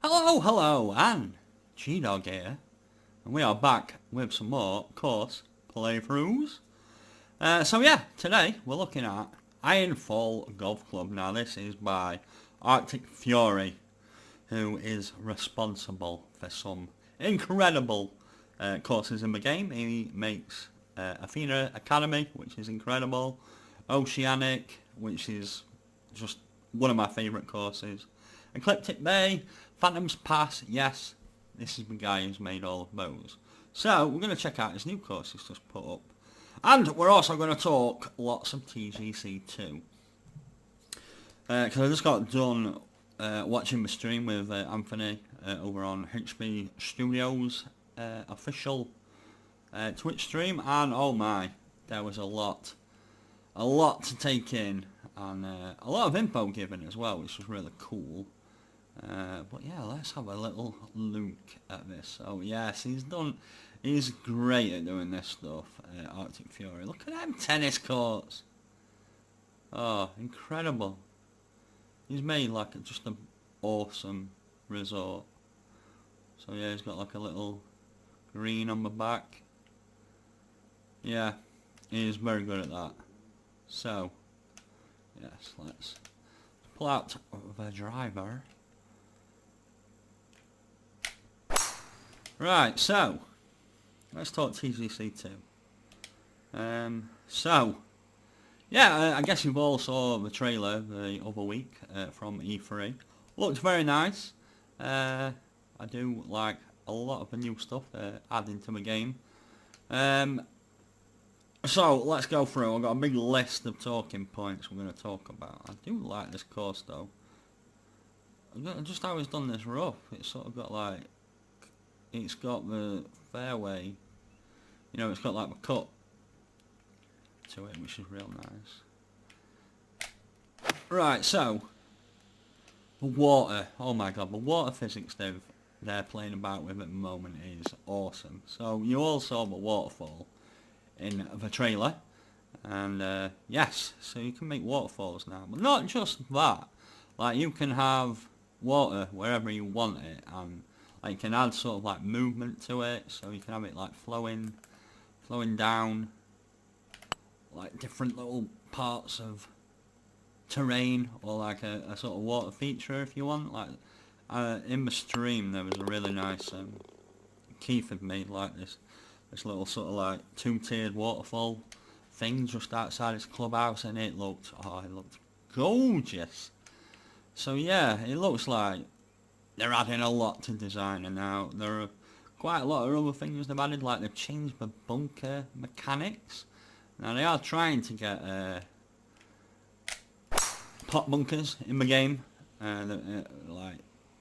Hello, hello, and G-Dog here, and we are back with some more course playthroughs. So yeah, today we're looking at Ironfall Golf Club. Now this is by Arctic Fury, who is responsible for some incredible courses in the game. He makes Athena Academy, which is incredible, Oceanic, which is just one of my favourite courses, Ecliptic Bay, Phantom's Pass. Yes, this is the guy who's made all of those. So we're going to check out his new course he's just put up. And we're also going to talk lots of TGC2. Because I just got done watching the stream with Anthony over on HB Studios official Twitch stream. And oh my, there was a lot to take in. And a lot of info given as well, which was really cool. But yeah, let's have a little look at this. So yes, he's great at doing this stuff, Arctic Fury. Look at them tennis courts. Oh, incredible. He's made like just an awesome resort. So yeah, he's got like a little green on the back. Yeah, he is very good at that. So yes, let's pull out the driver. Right, so let's talk TGC2. So yeah, I guess you've all saw the trailer the other week from E3. Looked very nice. I do like a lot of the new stuff they're adding to the game. So let's go through. I've got a big list of talking points we're going to talk about. I do like this course though. Just how it's done this rough. It's sort of got like, it's got the fairway, you know, it's got like the cut to it, which is real nice. Right, so the water. Oh my god, the water physics they're playing about with at the moment is awesome. So you all saw the waterfall in the trailer, and yes, so you can make waterfalls now, but not just that. Like you can have water wherever you want it, and like you can add sort of like movement to it, so you can have it like flowing down like different little parts of terrain, or like a sort of water feature if you want. Like in the stream there was a really nice Keith had made like this little sort of like two-tiered waterfall thing just outside his clubhouse, and it looked gorgeous. So yeah, it looks like they're adding a lot to design, and now there are quite a lot of other things they've added, like they've changed the bunker mechanics. Now they are trying to get pot bunkers in the game. Like,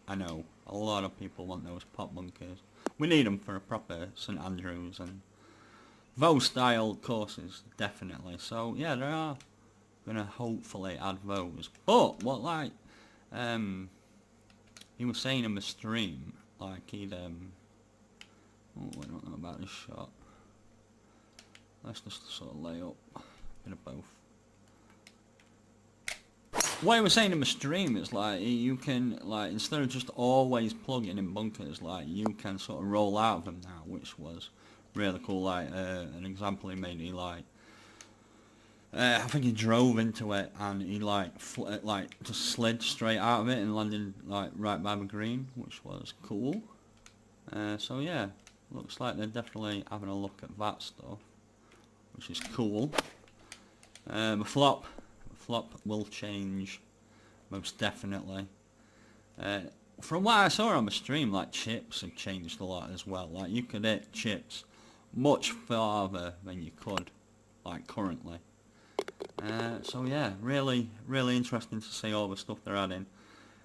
I know a lot of people want those pot bunkers. We need them for a proper St Andrews and those style courses, definitely. So yeah, they are gonna hopefully add those. But what like he was saying in the stream, like he'd oh, I don't know about this shot. Let's just sort of lay up a bit of both. What he was saying in the stream is like you can, like, instead of just always plugging in bunkers, like you can sort of roll out of them now, which was really cool. Like an example he made, he like I think he drove into it and he like just slid straight out of it and landed like right by the green, which was cool. So yeah, looks like they're definitely having a look at that stuff, which is cool. The flop will change, most definitely. From what I saw on the stream, like chips have changed a lot as well. Like you could hit chips much farther than you could, like currently. So yeah, really interesting to see all the stuff they're adding.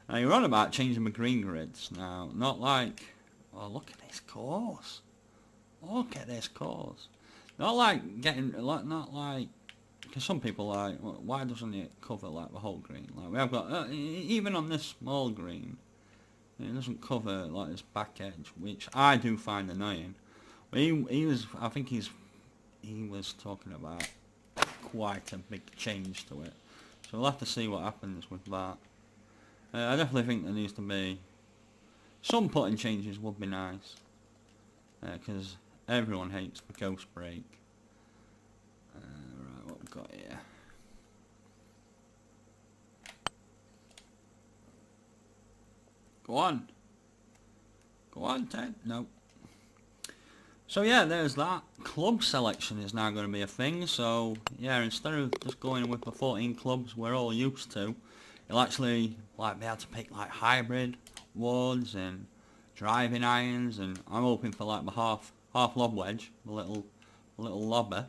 Now you're on about changing the green grids. Now, not like, oh look at this course. Look at this course. Not like getting, not like, because some people are like, well, why doesn't it cover like the whole green? Like we have got, even on this small green, it doesn't cover like this back edge, which I do find annoying. But he was, I think he was talking about quite a big change to it. So we'll have to see what happens with that. I definitely think there needs to be Some putting changes would be nice, because everyone hates the ghost break. Right, what we've got here. Go on. Go on, Ted. No. So yeah, there's that. Club selection is now going to be a thing. So yeah, instead of just going with the 14 clubs we're all used to, you'll actually like be able to pick like hybrid woods and driving irons, and I'm hoping for like the half lob wedge, the little lobber,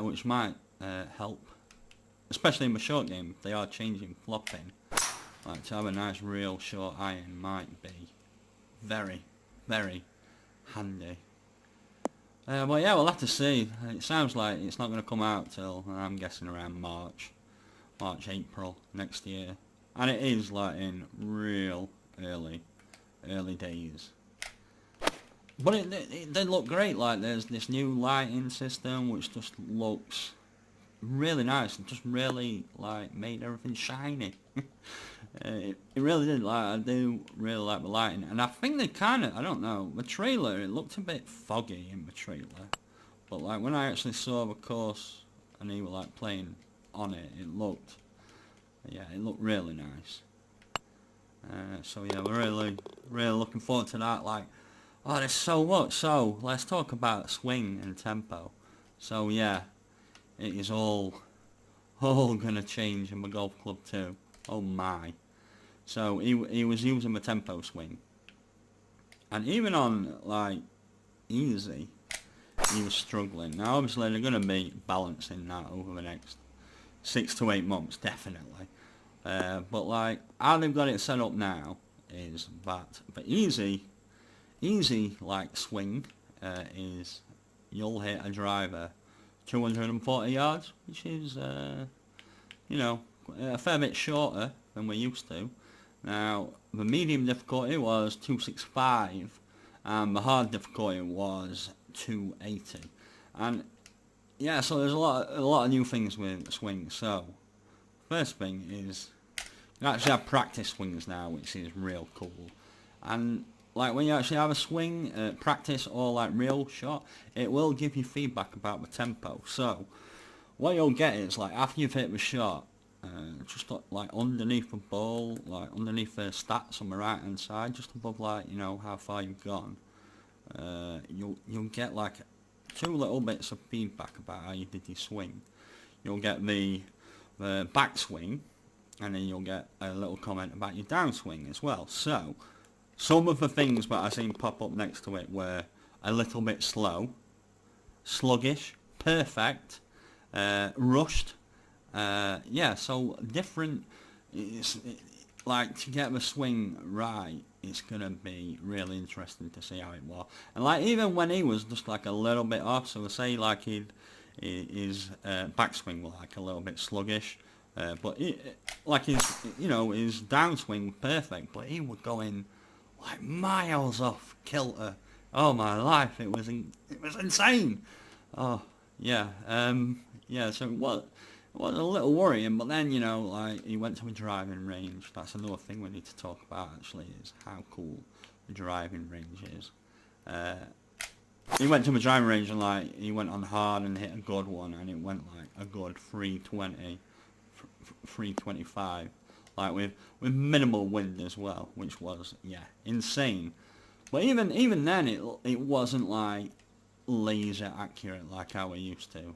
which might help, especially in the short game. If they are changing flopping, like to have a nice real short iron might be very, very handy. But yeah, we'll have to see. It sounds like it's not going to come out till, I'm guessing, around March, April next year. And it is like in real early days. But it did look great. Like there's this new lighting system which just looks really nice and just really like made everything shiny. It really did. Like I do really like the lighting, and I think they kind of, I don't know, the trailer, it looked a bit foggy in the trailer, but like when I actually saw the course and they were like playing on it, it looked really nice. So yeah, we're really looking forward to that. Like, oh, there's so much. So let's talk about swing and tempo. So yeah, it is all gonna change in the golf club too. Oh my. So he was using the tempo swing, and even on like easy he was struggling. Now obviously they're going to be balancing that over the next 6 to 8 months definitely, but like how they've got it set up now is that the easy like swing is you'll hit a driver 240 yards, which is you know, a fair bit shorter than we're used to. Now, the medium difficulty was 265, and the hard difficulty was 280. And yeah, so there's a lot of new things with swings. So, first thing is you actually have practice swings now, which is real cool. And like when you actually have a swing, practice or like real shot, it will give you feedback about the tempo. So, what you'll get is like after you've hit the shot, just like underneath the ball, like underneath the stats on the right hand side, just above like, you know, how far you've gone, you'll get like 2 little bits of feedback about how you did your swing. You'll get the backswing, and then you'll get a little comment about your downswing as well. So some of the things that I seen pop up next to it were a little bit slow, sluggish, perfect, rushed. Yeah, so different. Like to get the swing right, it's gonna be really interesting to see how it was. And like even when he was just like a little bit off, so say like his backswing was like a little bit sluggish, but like his downswing was perfect, but he was going like miles off kilter. Oh my life, it was insane. Oh yeah, yeah. So what? It was a little worrying, but then, you know, like, he went to a driving range. That's another thing we need to talk about, actually, is how cool the driving range is. He went to a driving range and, like, he went on hard and hit a good one, and it went, like, a good 320, 325, like, with minimal wind as well, which was, yeah, insane. But even then, it wasn't, like, laser accurate like how we're used to.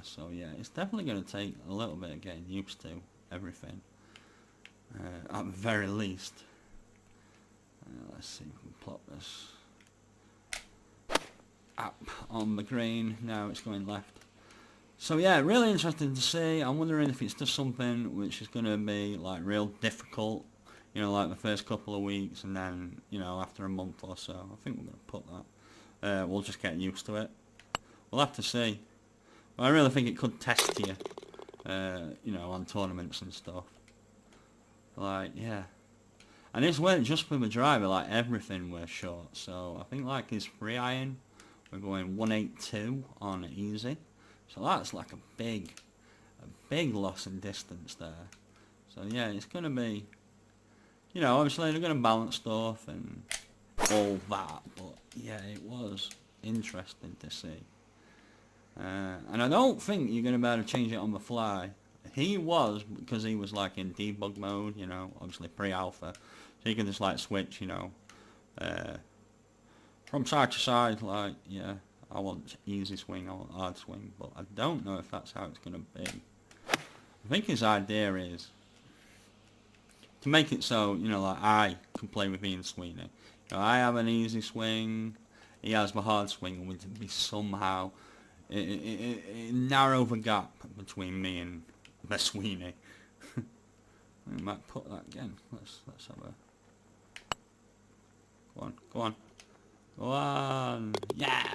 So yeah, it's definitely going to take a little bit of getting used to everything, at the very least. Let's see if we can plot this up on the green. Now it's going left. So yeah, really interesting to see. I'm wondering if it's just something which is going to be like real difficult, you know, like the first couple of weeks, and then, you know, after a month or so. I think we're going to put that. We'll just get used to it. We'll have to see. I really think it could test you, you know, on tournaments and stuff. Like, yeah. And this weren't just with the driver, like everything was short. So I think like his free iron, we're going 182 on easy. So that's like a big loss in distance there. So yeah, it's gonna be you know, obviously they're going to balance stuff and all that, but yeah, it was interesting to see. And I don't think you're going to be able to change it on the fly. He was, because he was like in debug mode, you know, obviously pre-alpha, so you can just like switch, you know, from side to side, like, yeah, I want easy swing, I want hard swing, but I don't know if that's how it's going to be. I think his idea is to make it so, you know, like I can play with Ian Sweeney. You know, I have an easy swing, he has the hard swing, and we can be somehow narrow the gap between me and the Sweeney. We might put that again. Let's have a... Go on. Go on! Yeah!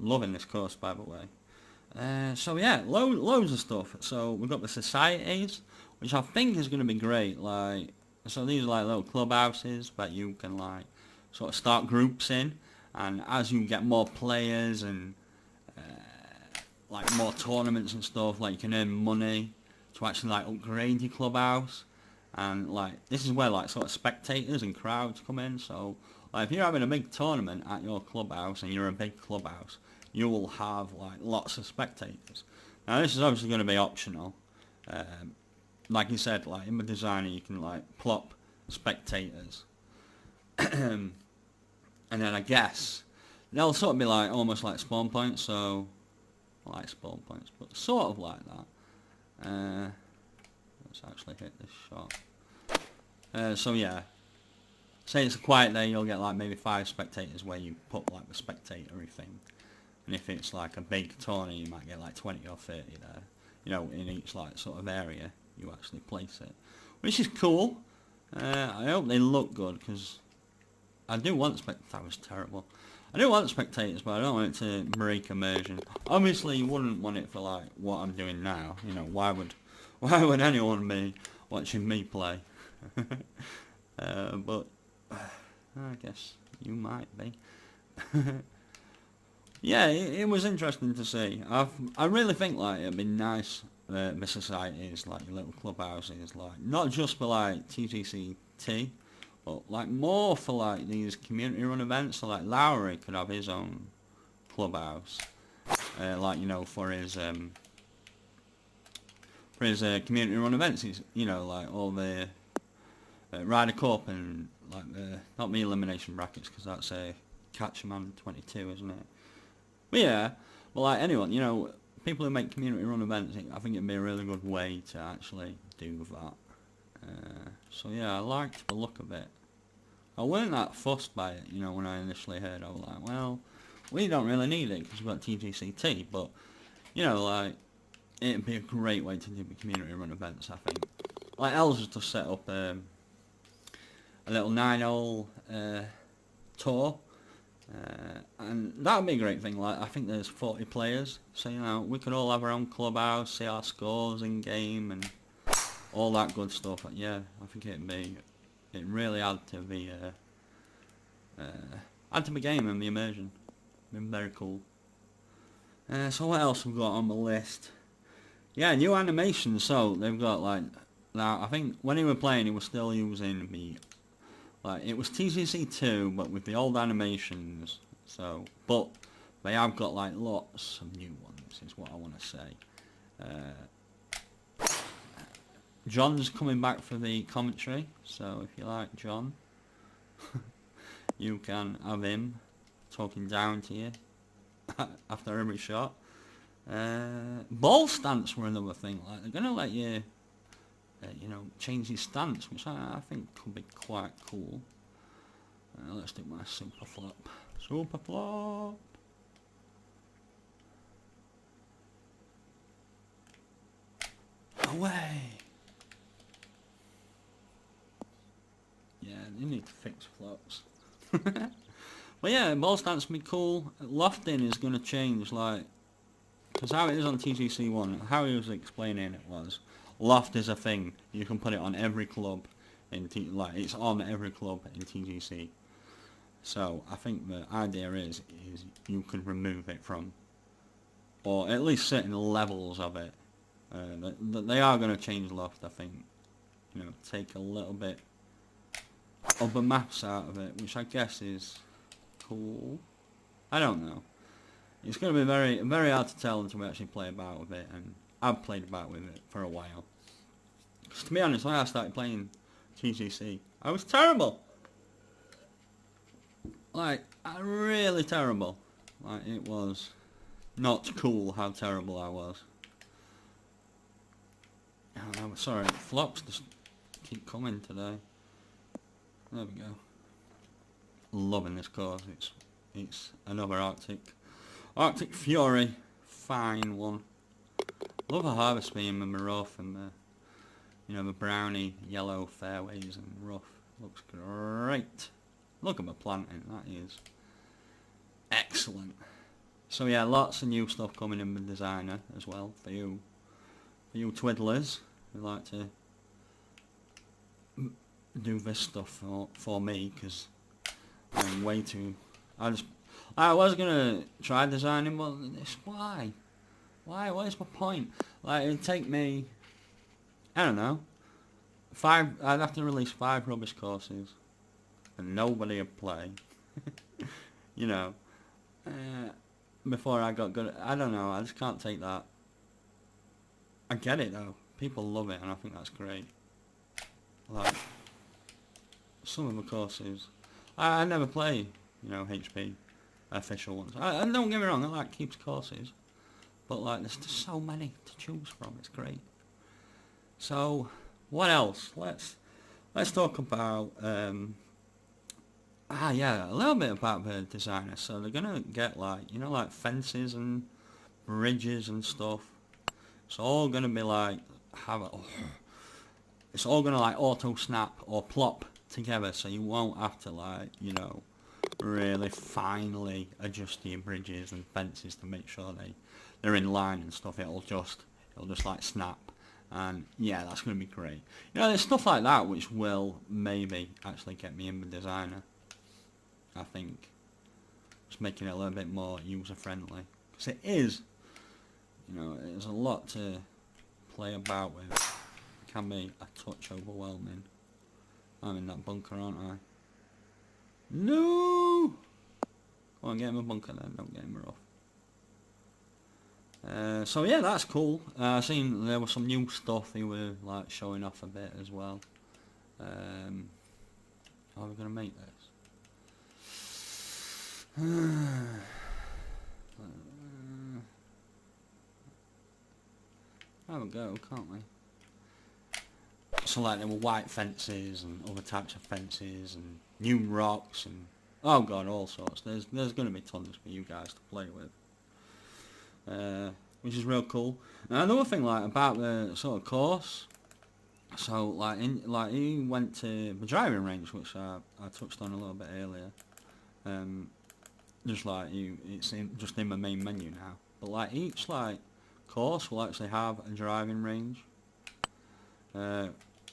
Loving this course, by the way. So yeah, loads of stuff. So we've got the societies, which I think is going to be great. Like, so these are like little clubhouses that you can like sort of start groups in, and as you get more players and like more tournaments and stuff, like you can earn money to actually like upgrade your clubhouse. And like this is where like sort of spectators and crowds come in. So like if you're having a big tournament at your clubhouse and you're a big clubhouse, you will have like lots of spectators. Now this is obviously going to be optional. Like you said, like in the designer you can like plop spectators. And then I guess they'll sort of be like almost like spawn points, so like spawn points, but sort of like that. Let's actually hit this shot. So yeah, say it's a quiet day, you'll get like maybe 5 spectators where you put like the spectatory thing. And if it's like a big tournament, you might get like 20 or 30 there. You know, in each like sort of area you actually place it, which is cool. I hope they look good, because I do want that was terrible. I do want spectators, but I don't want it to break immersion. Obviously, you wouldn't want it for like what I'm doing now. You know, why would anyone be watching me play? But I guess you might be. Yeah, it was interesting to see. I really think like it'd be nice. The societies, like your little clubhouses, like not just for like TGC2, but like more for like these community run events. So like Lowry could have his own clubhouse, like you know for his community run events. He's, you know, like all the Ryder Cup and like the not the elimination brackets, because that's a Catchman 22, isn't it? But yeah, but like anyone, you know, people who make community run events, I think it'd be a really good way to actually do that. So yeah, I liked the look of it. I weren't that fussed by it, you know, when I initially heard. I was like, well, we don't really need it because we've got TGC2, but, you know, like, it'd be a great way to do the community run events, I think. Like, Els has just set up a little 9-hole tour, and that would be a great thing. Like, I think there's 40 players, so, you know, we could all have our own clubhouse, see our scores in game, and all that good stuff. Yeah, I think it really add to the game and the immersion. Been very cool. So what else we've got on the list? Yeah, new animations. So they've got like now. I think when he was playing, he was still using the like it was TGC2, but with the old animations. So, but they have got like lots of new ones. Is what I want to say. John's coming back for the commentary, so if you like John, you can have him talking down to you after every shot. Ball stance were another thing. Like they're gonna let you, you know, change your stance, which I think could be quite cool. Let's do my super flop. Super flop. Away. Yeah, you need to fix flops. But yeah, ball stance will be cool. Lofting is going to change, like, because how it is on TGC1, how he was explaining it was, loft is a thing. You can put it on every club, like it's on every club in TGC. So I think the idea is you could remove it from, or at least certain levels of it. They are going to change loft, I think. You know, take a little bit other maps out of it, which I guess is cool. I don't know. It's going to be very, very hard to tell until we actually play about with it, and I've played about with it for a while. Because to be honest, when I started playing TGC, I was terrible. Like, really terrible. Like, it was not cool how terrible I was. Oh, I'm sorry, flops just keep coming today. There we go. Loving this course. It's another Arctic Fury, fine one. Love the harvest beam and the rough and the browny yellow fairways and rough. Looks great. Look at the planting, that is excellent. So yeah, lots of new stuff coming in with designer as well for you twiddlers who like to do this stuff for me, because I'm way too. I was gonna try designing, but why? What is my point? Like, it'd take me, I don't know, I'd have to release 5 rubbish courses, and nobody would play. You know, before I got good. I don't know. I just can't take that. I get it though. People love it, and I think that's great. Like, some of the courses, I never play, HP official ones. And don't get me wrong, I like Keeps courses, but like, there's just so many to choose from. It's great. So, what else? Let's talk about a little bit about the designer. So they're gonna get like fences and bridges and stuff. It's all gonna be like it's all gonna like auto snap or plop together, so you won't have to like really finely adjust your bridges and fences to make sure they're in line and stuff. It'll just like snap, and yeah, that's gonna be great. There's stuff like that which will maybe actually get me in the designer. I think just making it a little bit more user friendly, because it is, there's a lot to play about with. It can be a touch overwhelming. I'm in that bunker, aren't I? No! Go on, get in my bunker then, don't get in my rough. So yeah, that's cool. I seen there was some new stuff he was like showing off a bit as well. How are we gonna make this? Have a go, can't we? So like there were white fences and other types of fences and new rocks and oh god, all sorts. There's going to be tons for you guys to play with, which is real cool. And another thing like about the sort of course. So like he went to the driving range, which I touched on a little bit earlier. Just like it's just in my main menu now. But like each like course will actually have a driving range.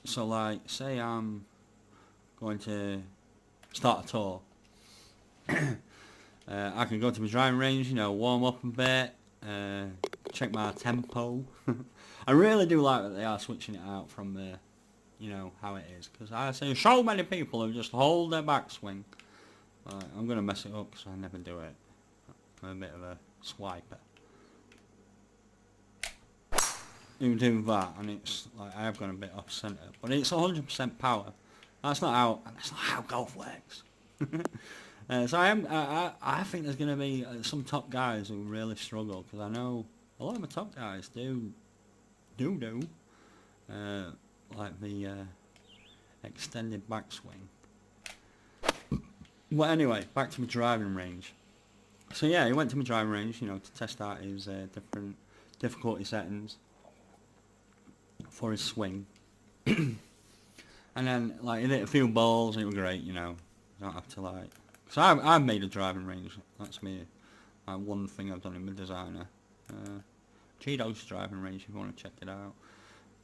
So like, say I'm going to start a tour. I can go to my driving range, warm up a bit, check my tempo. I really do like that they are switching it out from the, how it is. Because I see so many people who just hold their backswing. I'm going to mess it up because I never do it. I'm a bit of a swiper. You do that, and it's like I have gone a bit off centre, but it's 100% power. That's not how golf works. So I think there's going to be some top guys who really struggle, because I know a lot of the top guys do like the extended backswing. Well, anyway, back to my driving range. So yeah, he went to my driving range, to test out his different difficulty settings for his swing. And then like he hit a few balls and it was great, you don't have to like, so I've made a driving range. That's me, one thing I've done in my designer. Cheeto's driving range, if you want to check it out.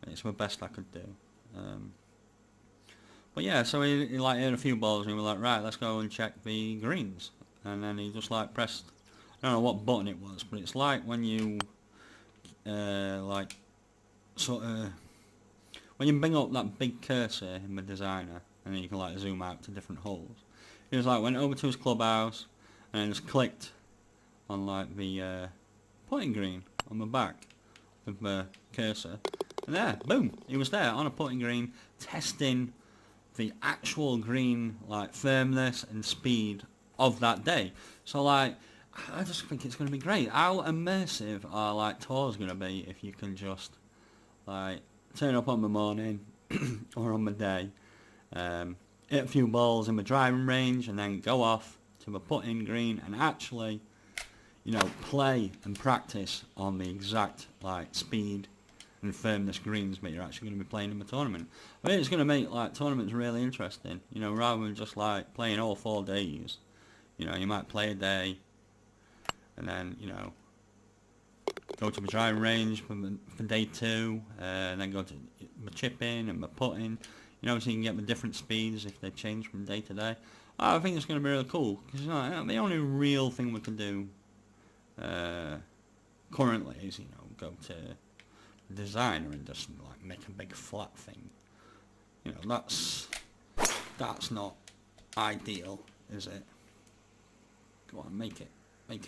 It's the best I could do. But yeah, so he like hit a few balls and we were like, right, let's go and check the greens. And then he just like pressed, I don't know what button it was, but it's like when you like sort of when you bring up that big cursor in the designer and then you can like zoom out to different holes. He was like went over to his clubhouse and then just clicked on like the putting green on the back with the cursor, and there, boom, he was there on a putting green testing the actual green like firmness and speed of that day. So like, I just think it's going to be great. How immersive are like tours going to be if you can just like turn up on the morning or on the day, hit a few balls in the driving range, and then go off to the putting green and actually, you know, play and practice on the exact like speed and firmness greens that you're actually going to be playing in the tournament. I mean, it's going to make like tournaments really interesting, you know, rather than just like playing all 4 days. You know, you might play a day and then, you know, go to the driving range for day 2, and then go to the chipping and the putting, you know, so you can get the different speeds if they change from day to day. I think it's going to be really cool, because, you know, the only real thing we can do currently is, you know, go to the designer and just like make a big flat thing. You know, that's not ideal, is it? Go on, make it. I'm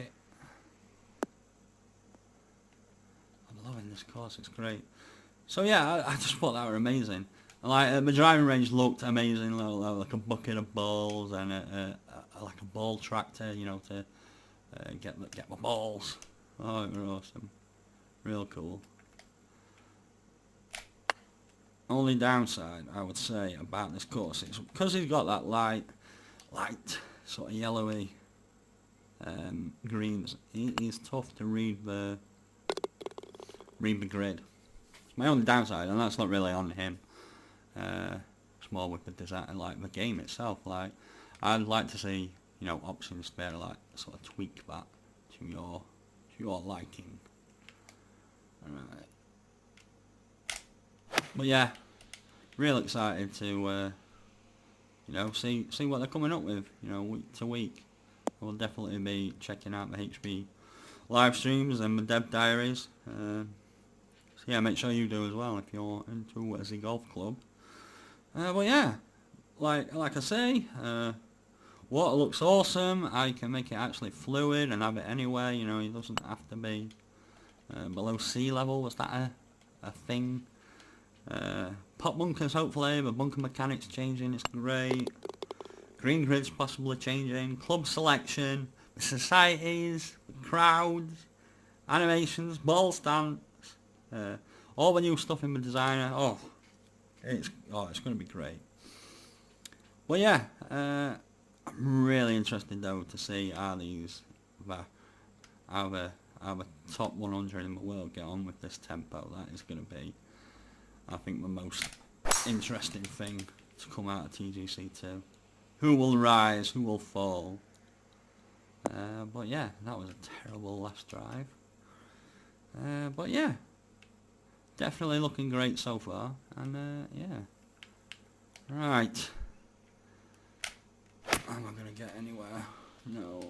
loving this course, it's great. So yeah, I just thought that were amazing. Like the driving range looked amazing, like a bucket of balls and like a ball tractor, you know, to get my balls. Oh, it was awesome, real cool. Only downside I would say about this course is because he's got that light sort of yellowy greens. He's tough to read the grid. It's my only downside, and that's not really on him. It's more with the design and like the game itself. Like, I'd like to see, you know, options to be able to like sort of tweak that to your liking. Alright. But yeah, real excited to you know, see what they're coming up with, you know, week to week. We'll definitely be checking out the HB live streams and the dev diaries. So yeah, make sure you do as well if you're into Wesley Golf Club. But yeah, like I say, water looks awesome. I can make it actually fluid and have it anywhere. You know, it doesn't have to be below sea level. Was that a thing? Pop bunkers, hopefully. The bunker mechanics changing. It's great. Green grids possibly changing. Club selection. The societies. The crowds. Animations. Ball stance. All the new stuff in the designer. Oh, it's going to be great. Well, yeah, I'm really interested though to see how the top 100 in the world get on with this tempo. That is going to be, I think, the most interesting thing to come out of TGC2. Who will rise? Who will fall? But yeah, that was a terrible last drive. But yeah, definitely looking great so far. And yeah, right. Am I gonna get anywhere? No,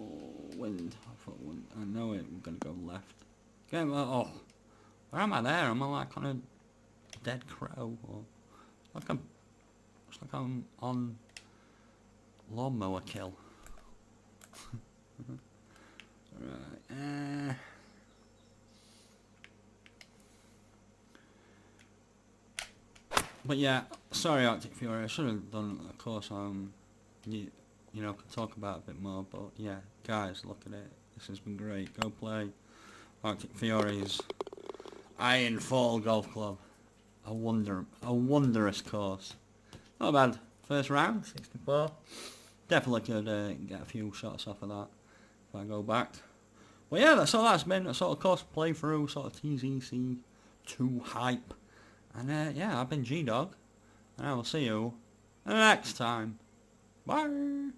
wind. I thought wind. I know it. I'm gonna go left. Okay, well, oh, where am I there? Am I like on a dead crow? Or like it's like I'm on lawnmower kill. Right. But yeah, sorry Arctic Fury. I should have done, of course. You know, could talk about it a bit more. But yeah, guys, look at it. This has been great. Go play Arctic Fury's Ironfall Golf Club. A wondrous course. Not bad. First round, 64. Definitely could get a few shots off of that if I go back. Well, yeah, that's all that's been. A sort of course playthrough, sort of TGC2 hype. And yeah, I've been G-Dog, and I will see you next time. Bye!